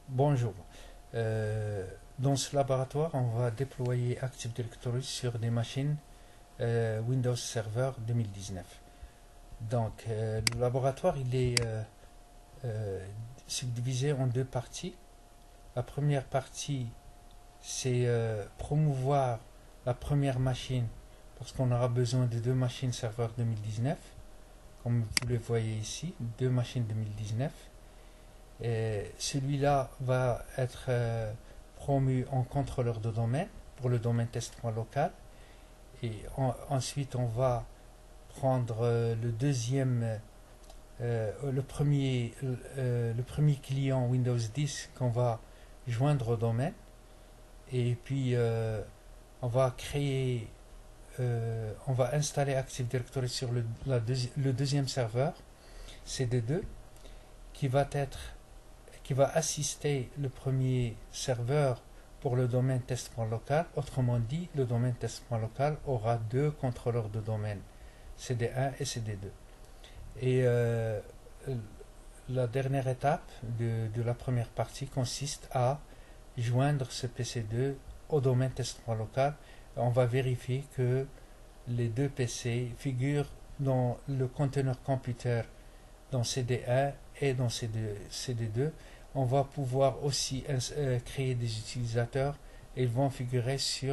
Bonjour. Dans ce laboratoire, on va déployer Active Directory sur des machines Windows Server 2019. Donc, le laboratoire il est subdivisé en deux parties. La première partie, c'est promouvoir la première machine parce qu'on aura besoin de deux machines serveur 2019. Comme vous le voyez ici, deux machines 2019. Celui-là va être promu en contrôleur de domaine pour le domaine test.local. Et ensuite, on va prendre le premier client Windows 10 qu'on va joindre au domaine. Et puis, on va installer Active Directory sur le deuxième serveur, CD2, qui va assister le premier serveur pour le domaine test.local. Autrement dit, le domaine test.local aura deux contrôleurs de domaine, CD1 et CD2. Et la dernière étape de la première partie consiste à joindre ce PC2 au domaine test.local. On va vérifier que les deux PC figurent dans le conteneur computer dans CD1 et dans CD2. On va pouvoir aussi créer des utilisateurs et ils vont figurer si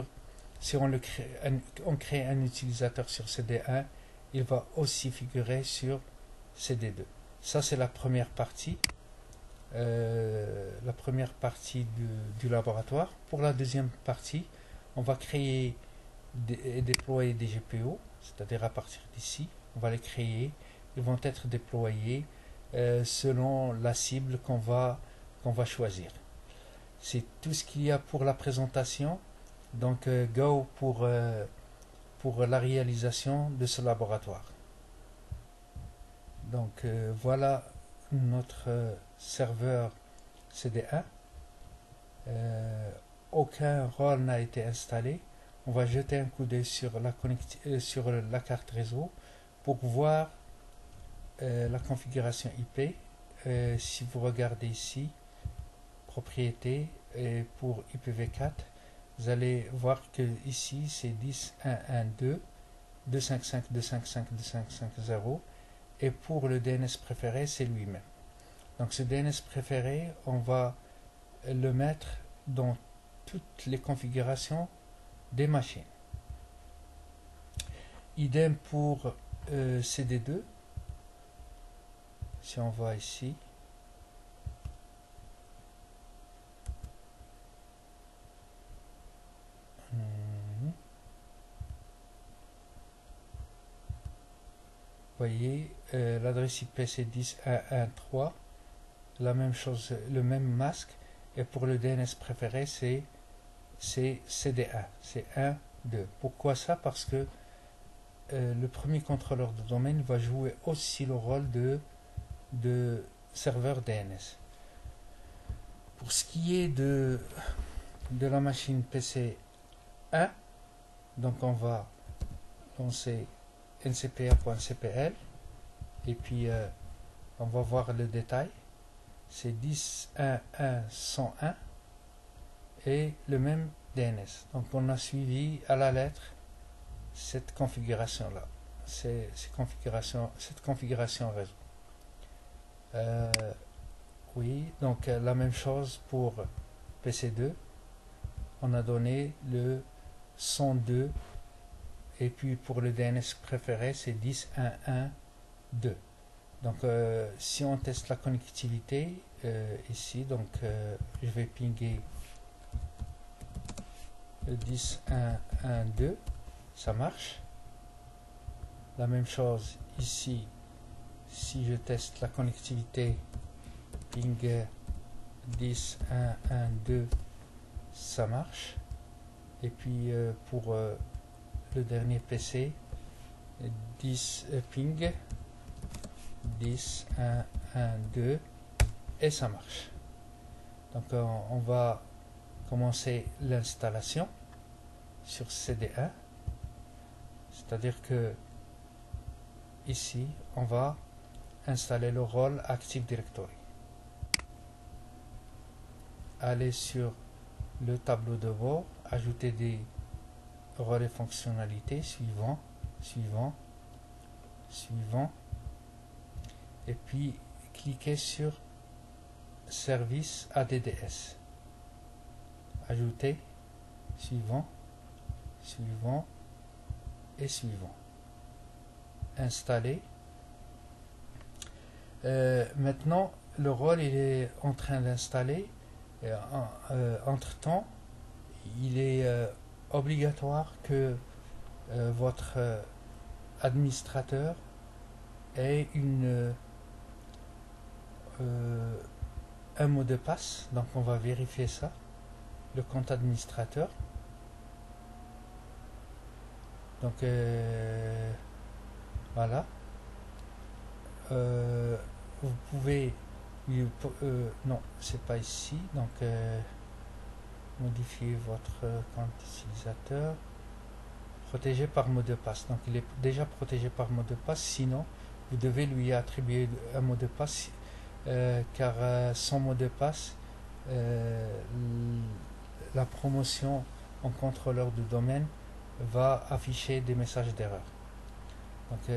on crée un utilisateur sur CD1, il va aussi figurer sur CD2. Ça, c'est la première partie. Du laboratoire. Pour la deuxième partie, on va créer et déployer des GPO, c'est-à-dire à partir d'ici, on va les créer. Ils vont être déployés selon la cible qu'on va choisir. C'est tout ce qu'il y a pour la présentation. Donc, go pour la réalisation de ce laboratoire. Donc, voilà notre serveur CD1. Aucun rôle n'a été installé. On va jeter un coup d'œil sur la carte réseau pour voir la configuration IP. Si vous regardez ici, propriété, et pour IPv4, vous allez voir que ici c'est 10.1.1.2 255.255.255.0 et pour le DNS préféré c'est lui-même. Donc ce DNS préféré, on va le mettre dans toutes les configurations des machines. Idem pour CD2. Si on va ici, voyez, l'adresse IP c'est 10.1.1.3, la même chose, le même masque, et pour le DNS préféré c'est CD1, c'est 1, 2. Pourquoi ça? Parce que le premier contrôleur de domaine va jouer aussi le rôle de serveur DNS. Pour ce qui est de la machine PC 1, donc on va lancer ncpa.cpl et puis on va voir le détail. C'est 10.1.1.101 et le même DNS. Donc on a suivi à la lettre cette configuration là, cette configuration réseau. Oui, donc la même chose pour PC2. On a donné le 102 et puis pour le DNS préféré c'est 10.1.1.2. Donc si on teste la connectivité ici, donc je vais pinguer le 10.1.1.2, ça marche. La même chose ici, si je teste la connectivité, ping 10.1.1.2, ça marche. Et puis pour le dernier PC, 10 ping 10.1.1.2 et ça marche. Donc on va commencer l'installation sur CD1, c'est-à-dire que ici on va installer le rôle Active Directory. aller sur le tableau de bord, ajouter des relais fonctionnalités, suivant, suivant, suivant, et puis cliquer sur service ADDS, ajouter, suivant, suivant et suivant, installer. Maintenant le rôle il est en train d'installer. Entre temps il est obligatoire que votre administrateur ait un mot de passe, donc on va vérifier ça, le compte administrateur. Donc voilà, vous pouvez non, c'est pas ici, donc modifier votre compte utilisateur, protégé par mot de passe. Donc il est déjà protégé par mot de passe, sinon vous devez lui attribuer un mot de passe, car sans mot de passe, la promotion en contrôleur de domaine va afficher des messages d'erreur. Donc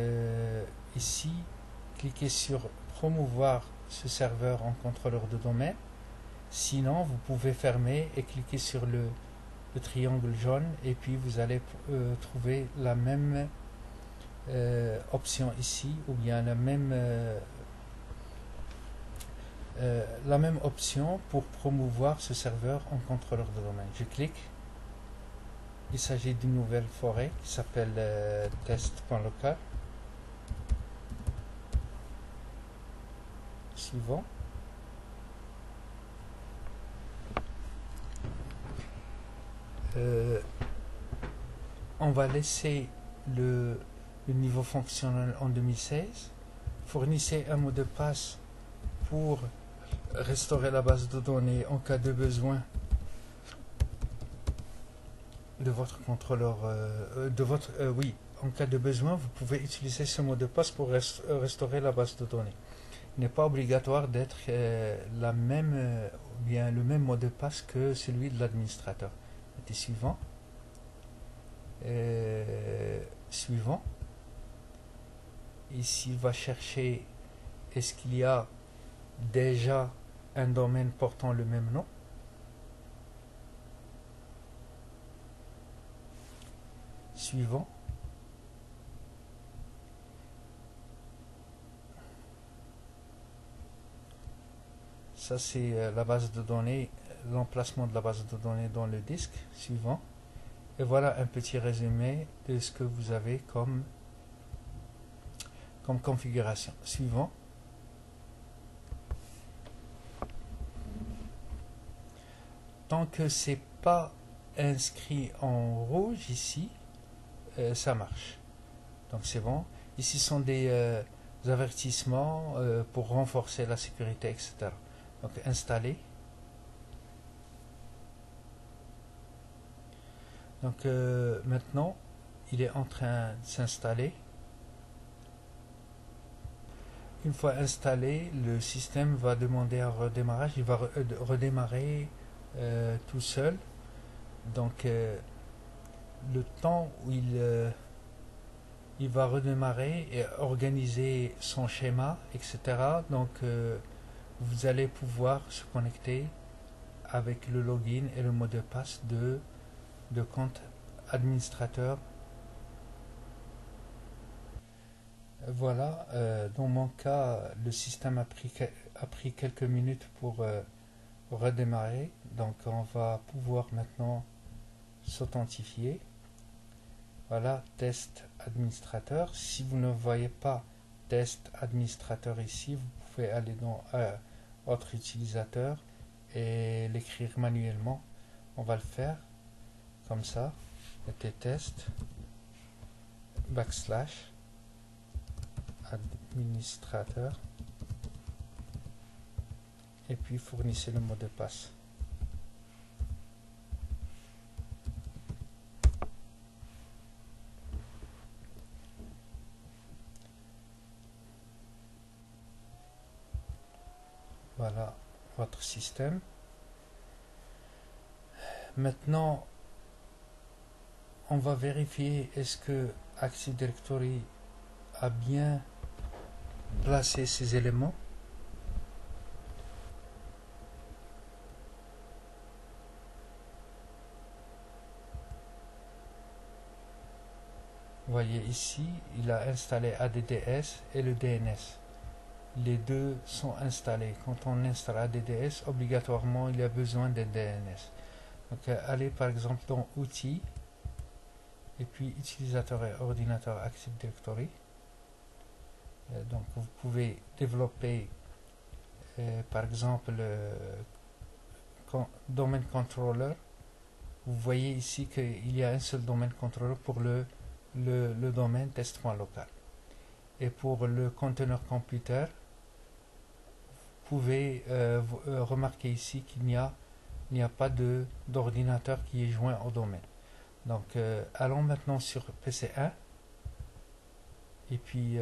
ici, cliquez sur promouvoir ce serveur en contrôleur de domaine. Sinon, vous pouvez fermer et cliquer sur le triangle jaune et puis vous allez trouver la même option ici, ou bien la même option pour promouvoir ce serveur en contrôleur de domaine. Je clique. Il s'agit d'une nouvelle forêt qui s'appelle test.local. Suivant. On va laisser le niveau fonctionnel en 2016. Fournissez un mot de passe pour restaurer la base de données en cas de besoin de votre contrôleur, oui, en cas de besoin, vous pouvez utiliser ce mot de passe pour restaurer la base de données. Il n'est pas obligatoire d'être le même mot de passe que celui de l'administrateur. Mettez suivant. Suivant. Ici, il va chercher est-ce qu'il y a déjà un domaine portant le même nom. Suivant. Ça c'est la base de données, l'emplacement de la base de données dans le disque. Suivant. Et voilà un petit résumé de ce que vous avez comme configuration. Suivant. Tant que c'est pas inscrit en rouge ici, ça marche. Donc c'est bon. Ici sont des avertissements pour renforcer la sécurité, etc. Donc installer. Donc maintenant, il est en train de s'installer. Une fois installé, le système va demander un redémarrage. Il va redémarrer tout seul. Donc le temps où il va redémarrer et organiser son schéma, etc. Donc vous allez pouvoir se connecter avec le login et le mot de passe de compte administrateur. Voilà, dans mon cas, le système a pris quelques minutes pour redémarrer. Donc on va pouvoir maintenant s'authentifier. Voilà, test administrateur. Si vous ne voyez pas test administrateur ici, vous pouvez aller dans autre utilisateur et l'écrire manuellement. On va le faire comme ça. Mettez test backslash administrateur et puis fournissez le mot de passe. Voilà votre système. Maintenant, on va vérifier est-ce que Active Directory a bien placé ces éléments. Vous voyez ici, il a installé ADDS et le DNS. Les deux sont installés. Quand on installe ADDS, obligatoirement, il y a besoin d'un DNS. Donc, allez par exemple dans Outils, et puis Utilisateur et Ordinateur Active Directory. Donc, vous pouvez développer, par exemple, Domain Controller. Vous voyez ici qu'il y a un seul Domain Controller pour le domaine test.local. Et pour le conteneur computer, vous pouvez remarquer ici qu'il n'y a pas d'ordinateur qui est joint au domaine. Donc, allons maintenant sur PC1 et puis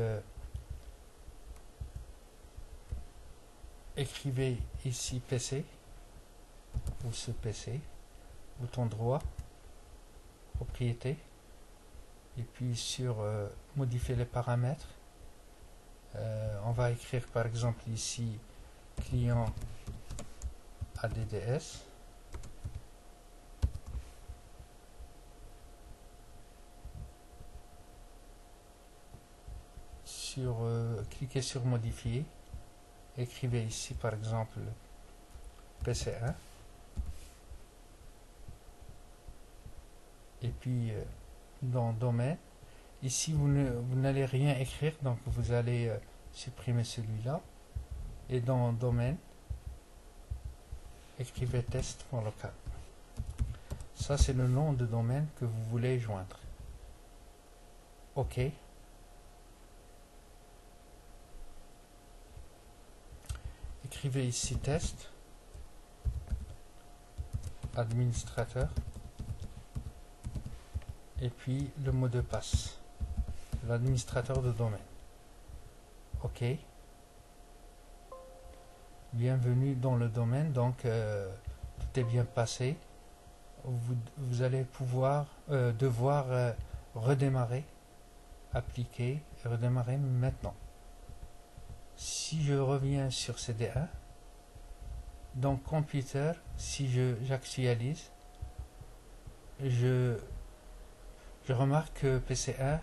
écrivez ici PC ou ce PC, bouton droit, propriété, et puis sur modifier les paramètres, on va écrire par exemple ici client ADDS. Cliquez sur modifier, écrivez ici par exemple PC1 et puis dans domaine, ici vous n'allez rien écrire, donc vous allez supprimer celui-là, et dans domaine écrivez test.local. Ça c'est le nom de domaine que vous voulez joindre. OK. Écrivez ici test, administrateur, et puis le mot de passe, l'administrateur de domaine. OK. Bienvenue dans le domaine, donc tout est bien passé. Vous allez pouvoir devoir redémarrer, appliquer et redémarrer maintenant. Si je reviens sur CD1, dans Computer, si j'actualise, je remarque que PC1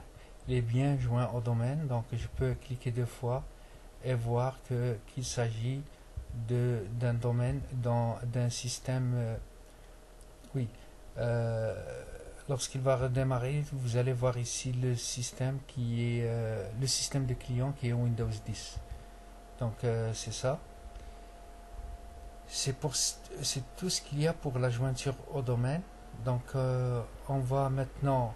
est bien joint au domaine, donc je peux cliquer deux fois et voir qu'il s'agit d'un domaine, d'un système. Oui, lorsqu'il va redémarrer, vous allez voir ici le système qui est le système de client qui est Windows 10. Donc c'est ça. C'est tout ce qu'il y a pour la jointure au domaine. Donc on va maintenant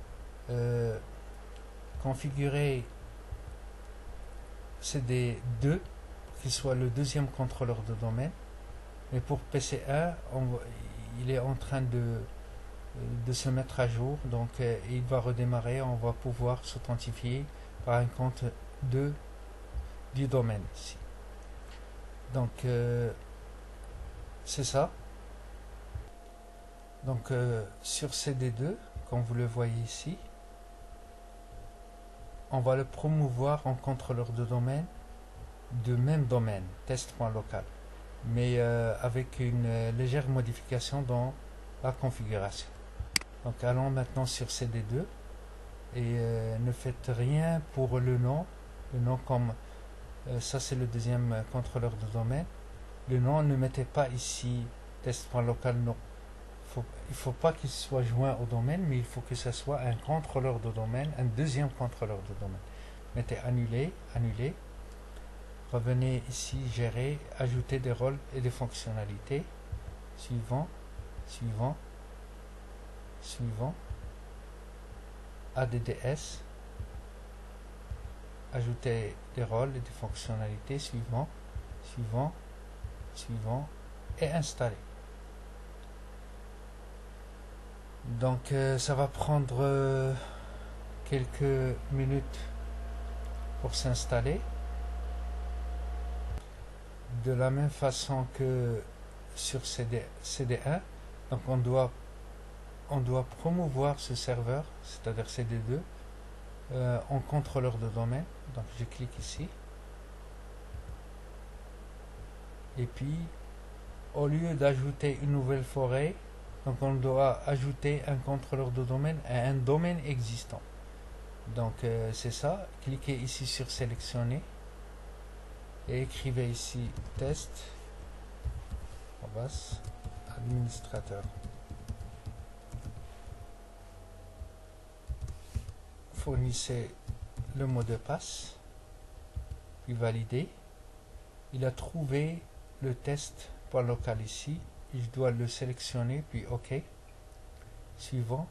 configurer CD2 pour qu'il soit le deuxième contrôleur de domaine. Mais pour PC1, il est en train de se mettre à jour. Donc il va redémarrer. On va pouvoir s'authentifier par un compte du domaine ici. Donc c'est ça. Donc sur CD2, comme vous le voyez ici, on va le promouvoir en contrôleur de domaine de même domaine, test.local, mais avec une légère modification dans la configuration. Donc allons maintenant sur CD2 et ne faites rien pour le nom. Le nom comme ça c'est le deuxième contrôleur de domaine. Le nom, ne mettez pas ici test.local, non. Il ne faut pas qu'il soit joint au domaine, mais il faut que ce soit un contrôleur de domaine, un deuxième contrôleur de domaine. Mettez annuler, annuler. Revenez ici, gérer, ajouter des rôles et des fonctionnalités. Suivant, suivant, suivant. ADDS. Ajouter des rôles et des fonctionnalités. Suivant, suivant, suivant et installer. Donc ça va prendre quelques minutes pour s'installer. De la même façon que sur CD1, donc on doit on doit promouvoir ce serveur, c'est-à-dire CD2, en contrôleur de domaine. Donc je clique ici. Et puis, au lieu d'ajouter une nouvelle forêt, donc on doit ajouter un contrôleur de domaine à un domaine existant. Donc c'est ça. Cliquez ici sur sélectionner et écrivez ici test administrateur. Fournissez le mot de passe, puis validez. Il a trouvé le test par local ici. Je dois le sélectionner, puis OK. Suivant.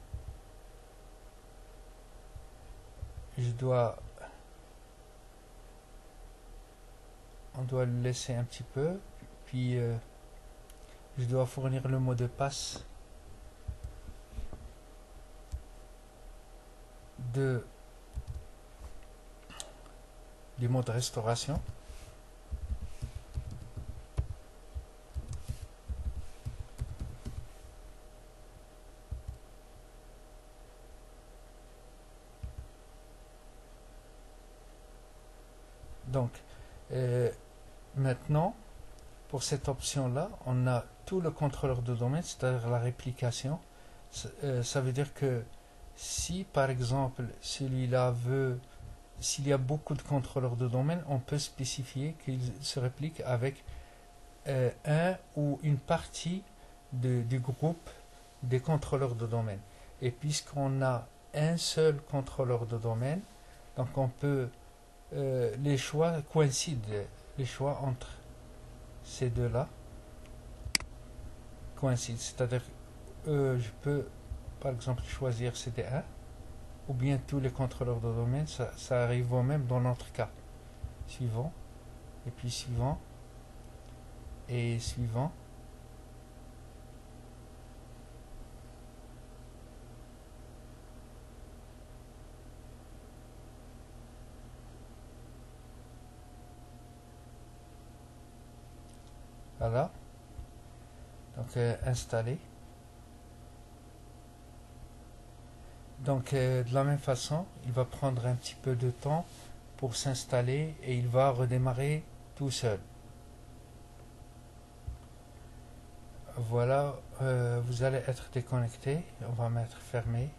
On doit le laisser un petit peu, puis je dois fournir le mot de passe du mot de restauration. Donc maintenant, pour cette option là, on a tout le contrôleur de domaine, c'est-à-dire la réplication. Ça veut dire que si par exemple celui-là s'il y a beaucoup de contrôleurs de domaine, on peut spécifier qu'il se réplique avec un ou une partie du groupe des contrôleurs de domaine. Et puisqu'on a un seul contrôleur de domaine, donc on peut les choix coïncident, les choix entre ces deux-là coïncident. C'est-à-dire je peux par exemple choisir CD1 ou bien tous les contrôleurs de domaine, ça arrive même dans notre cas. Suivant, et puis suivant, et suivant. Voilà. Donc installer. Donc de la même façon, il va prendre un petit peu de temps pour s'installer et il va redémarrer tout seul. Voilà, vous allez être déconnecté, on va mettre fermé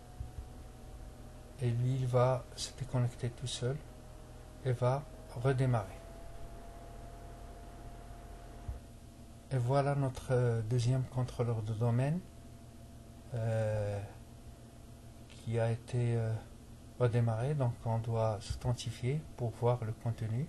et lui il va se déconnecter tout seul et va redémarrer. Et voilà notre deuxième contrôleur de domaine qui a été redémarré. Donc on doit s'authentifier pour voir le contenu.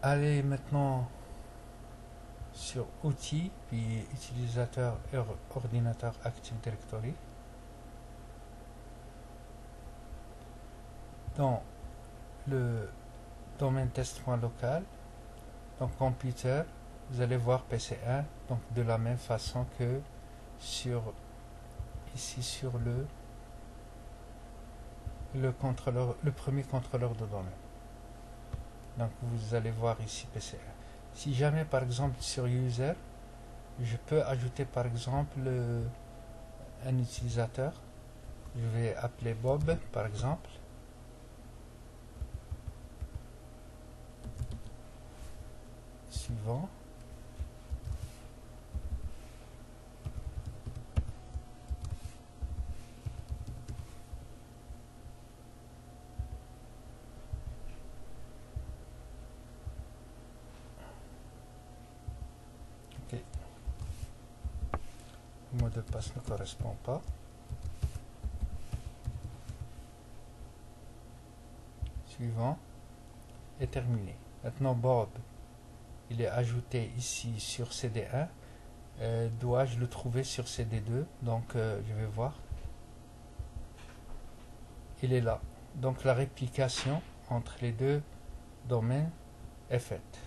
Allez maintenant sur outils, puis utilisateur et ordinateur Active Directory. Dans le domaine test.local, donc computer, vous allez voir PC1, donc de la même façon que ici sur le premier contrôleur de domaine. Donc vous allez voir ici PC1. Si jamais par exemple sur user, je peux ajouter par exemple un utilisateur. Je vais appeler Bob par exemple. Suivant. Ok. Le mot de passe ne correspond pas. Suivant. Et terminé. Maintenant Bob, il est ajouté ici sur CD1. Dois-je le trouver sur CD2? Donc je vais voir. Il est là. Donc la réplication entre les deux domaines est faite.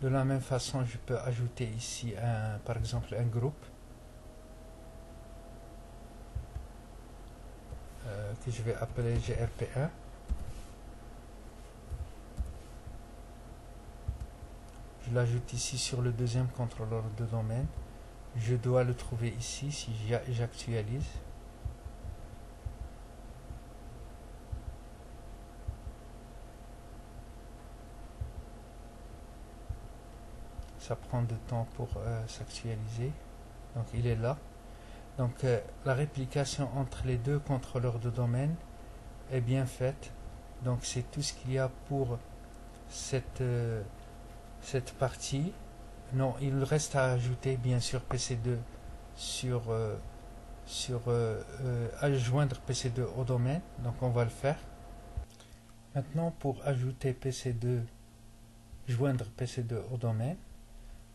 De la même façon, je peux ajouter ici par exemple un groupe que je vais appeler GRP1. Je l'ajoute ici sur le deuxième contrôleur de domaine. Je dois le trouver ici si j'actualise. Ça prend du temps pour s'actualiser. Donc il est là. Donc la réplication entre les deux contrôleurs de domaine est bien faite. Donc c'est tout ce qu'il y a pour cette partie. Non, il reste à ajouter bien sûr PC2 à joindre PC2 au domaine. Donc on va le faire. Maintenant pour ajouter PC2, joindre PC2 au domaine.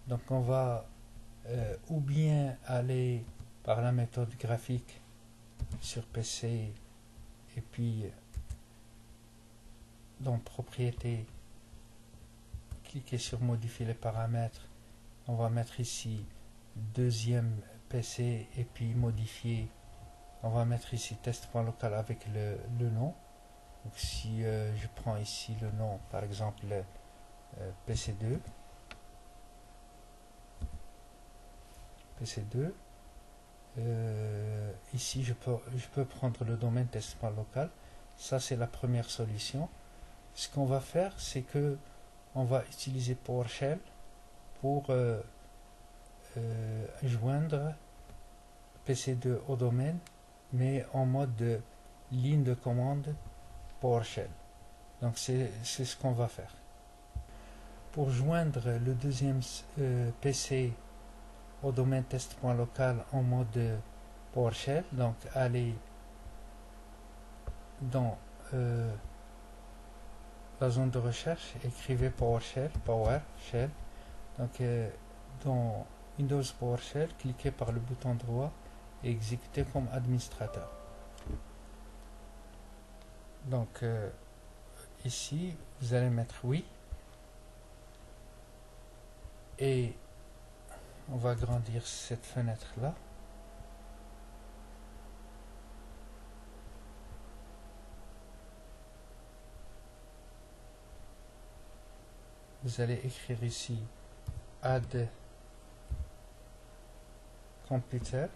Donc on va ou bien aller par la méthode graphique sur PC et puis dans propriétés, cliquer sur modifier les paramètres. On va mettre ici deuxième PC et puis modifier. On va mettre ici test.local avec le nom. Donc si je prends ici le nom par exemple PC2, ici je peux prendre le domaine test.local. Ça c'est la première solution. Ce qu'on va faire, c'est que on va utiliser PowerShell pour joindre PC2 au domaine, mais en mode ligne de commande PowerShell. Donc c'est ce qu'on va faire. Pour joindre le deuxième PC au domaine test.local en mode PowerShell, donc allez dans la zone de recherche, écrivez PowerShell. Donc dans Windows PowerShell, cliquez par le bouton droit et exécutez comme administrateur. Donc ici, vous allez mettre oui. Et on va agrandir cette fenêtre là. Vous allez écrire ici add computer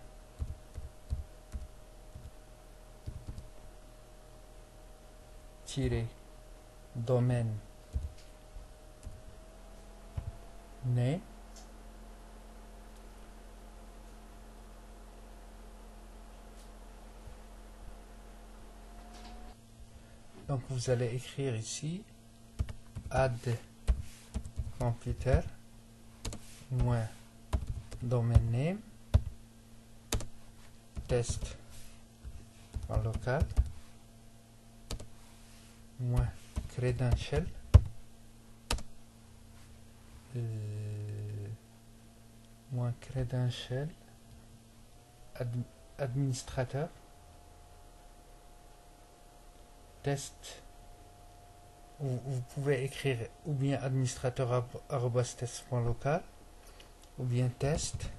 domaine name donc vous allez écrire ici add computer moins domaine name test en local moins credential administrateur test. Vous pouvez écrire ou bien administrateur @test.local ou bien test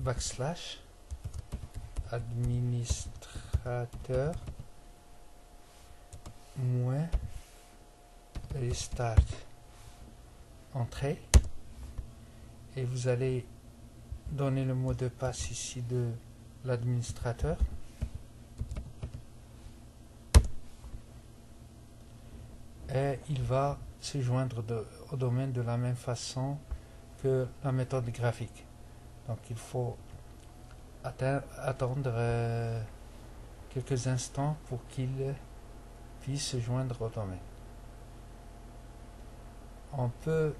/ administrateur moins restart. Entrée et vous allez donner le mot de passe ici de l'administrateur. Et il va se joindre au domaine de la même façon que la méthode graphique. Donc il faut attendre quelques instants pour qu'il puisse se joindre au domaine. On peut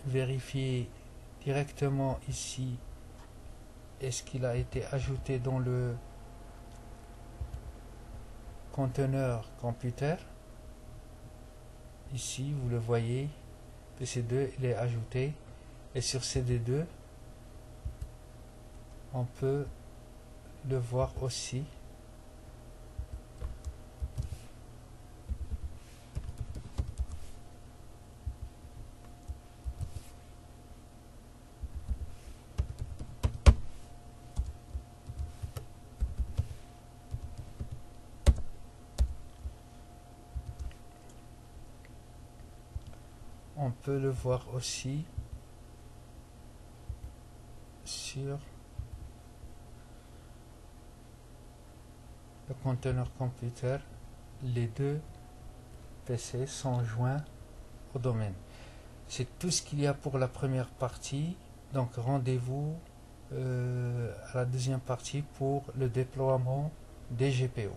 vérifier directement ici est-ce qu'il a été ajouté dans le conteneur computer. Ici vous le voyez, PC2 il est ajouté et sur CD2 on peut le voir aussi. on peut le voir aussi sur le conteneur computer. Les deux PC sont joints au domaine. C'est tout ce qu'il y a pour la première partie. Donc rendez-vous à la deuxième partie pour le déploiement des GPO.